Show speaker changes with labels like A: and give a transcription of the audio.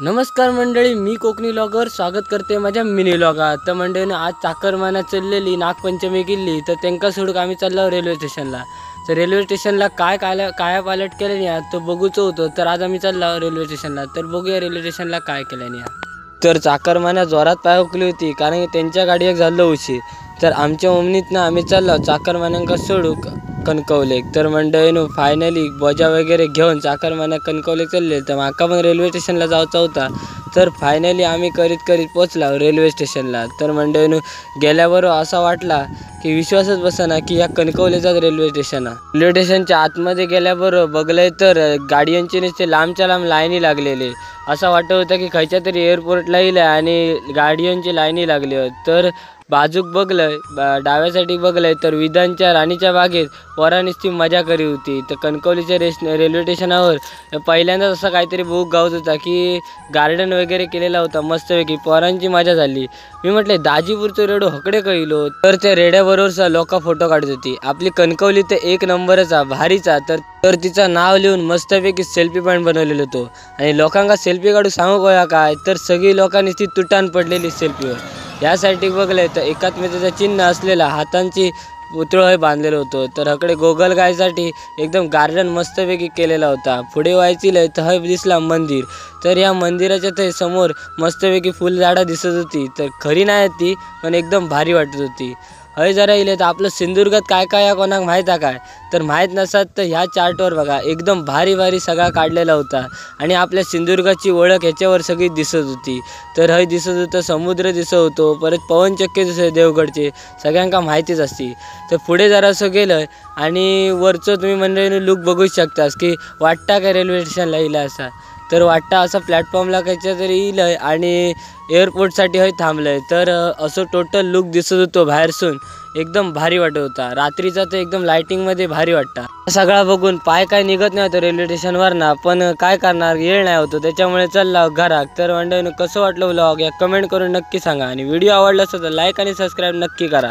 A: नमस्कार मंडळी, मी कोकणी व्लॉगर स्वागत करते माझ्या मिनी व्लॉगात। तर मंडळीने आज चाकरमान्या चाललेली नागपंचमी गेली तर त्यांका सोडून आम्ही चाललो रेल्वे स्टेशनला। तर रेल्वे स्टेशनला काय पालट केल्याने आज तो बघूचं होतं। तर आज आम्ही चाललो रेल्वे स्टेशनला, तर बघूया रेल्वे स्टेशनला काय केल्याने। तर चाकरमान्या जोरात पाय उकली होती कारण त्यांच्या गाडी एक झालं उशीर। तर आमच्या मम्मीतनं आम्ही चाललो चाकरमान्यांका सोडू कणकवलेक। तर मंडळीनं फायनली बोजा वगैरे घेऊन चाकरमान्या कणकवलेक चालले। तर माका पण रेल्वे स्टेशनला जायचं होता, तर फायनली आम्ही करीत पोचला रेल्वे स्टेशनला। तर मंडळीनं गेल्यावर असा वाटला की विश्वासच बसना की या कणकवलेचाच रेल्वे स्टेशन आहे। रेल्वे स्टेशनच्या आतमध्ये गेल्याबरोबर बघलंय तर गाड्यांचे नुसते लांबच्या लांब लाईनी लागलेले। असं वाटत होतं की खयच्या तरी एअरपोर्टला येईल आणि गाड्यांची लाईनी लागली। तर बाजूक बघलंय, डाव्यासाठी बघलंय तर विधानच्या राणीच्या बागेत पोरांनीच ती मजा करी होती। तर कणकवलीच्या रेल्वे स्टेशनावर पहिल्यांदाच असं काहीतरी बघू गावत होता की गार्डन वगैरे केलेला होता मस्तपैकी, पोरांची मजा झाली। मी म्हटले दाजीपूरचं रेडो हकडे कळलो, तर त्या रेड्याबरोबरचा लोक फोटो काढत होती। आपली कणकवली तर एक नंबरचा भारीचा। तर तिचं नाव लिहून मस्तपैकी सेल्फी पॉईंट बनवलेलं होतं आणि लोकांना सेल्फी काढू सांगू काय, तर सगळी लोकांनी ती तुटान पडलेली सेल्फीवर। यासाठी बघलंय तर एकात्मतेचं चिन्ह असलेला हातांची पुतळं बांधलेलं होतं। तर हकडे गोगल गायसाठी एकदम गार्डन मस्तपैकी केलेला होता। पुढे व्हायची लय तर दिसला मंदिर। तर या मंदिराच्या ते समोर मस्तपैकी फुलझाडं दिसत होती। तर खरी नाही ती, पण एकदम भारी वाटत होती। हय जरा इले तर आपलं सिंधुदुर्गात काय काय या कोणाक माहीत आहे काय, तर माहीत नसत तर ह्या चार्टवर बघा, एकदम भारी सगळा काढलेला होता आणि आपल्या सिंधुदुर्गाची ओळख ह्याच्यावर सगळी दिसत होती। तर हय दिसत होतं समुद्र दिसत होतो, परत पवनचक्की दिसत देवगडचे, सगळ्यांका माहितीच असते। तर पुढे जरासं गेलं आणि वरचं तुम्ही मंडळीने लुक बघू शकतास की वाटता का रेल्वे स्टेशनला येईल असा। तर वाटतं असं प्लॅटफॉर्मला कायच्या तरी येईल आणि एअरपोर्टसाठी हय थांबलंय। तर असं टोटल लुक दिसत होतो बाहेरसून, एकदम भारी वाटत होता। रात्रीचा तर एकदम लायटिंगमध्ये भारी वाटतं। सगळा बघून पाय काय निघत नाही होतं रेल्वे स्टेशनवर ना, पण काय करणार, येळ नाही होतो त्याच्यामुळे चालला घरात। तर मंडळीनं कसं वाटलं व्लॉग या कमेंट करून नक्की सांगा आणि व्हिडिओ आवडला असेल तर लाईक आणि सबस्क्राईब नक्की करा।